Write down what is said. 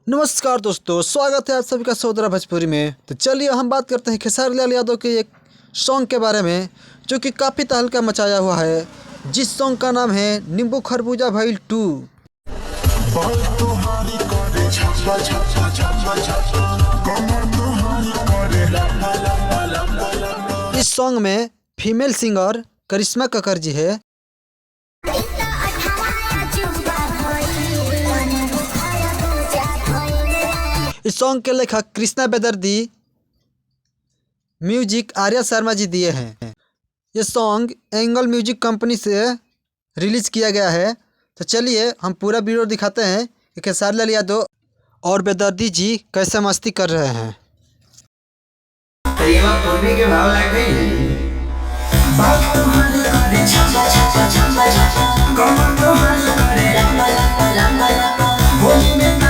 नमस्कार दोस्तों, स्वागत है आप सभी का सौदरा भोजपुरी में। तो चलिए हम बात करते हैं खेसारी लाल यादव के एक सॉन्ग के बारे में जो कि काफ़ी तहलका मचाया हुआ है, जिस सॉन्ग का नाम है नींबू खरबूजा भइल 2। इस सॉन्ग में फीमेल सिंगर करिश्मा कक्कर जी है। इस सॉन्ग के लेखक कृष्णा बेदर्दी, म्यूजिक आर्या शर्मा जी दिए हैं। ये सॉन्ग एंगल म्यूजिक कंपनी से रिलीज़ किया गया है। तो चलिए हम पूरा वीडियो दिखाते हैं कि खेसारी लाल यादव और बेदर्दी जी कैसे मस्ती कर रहे हैं। के भाव लगते हैं। होली में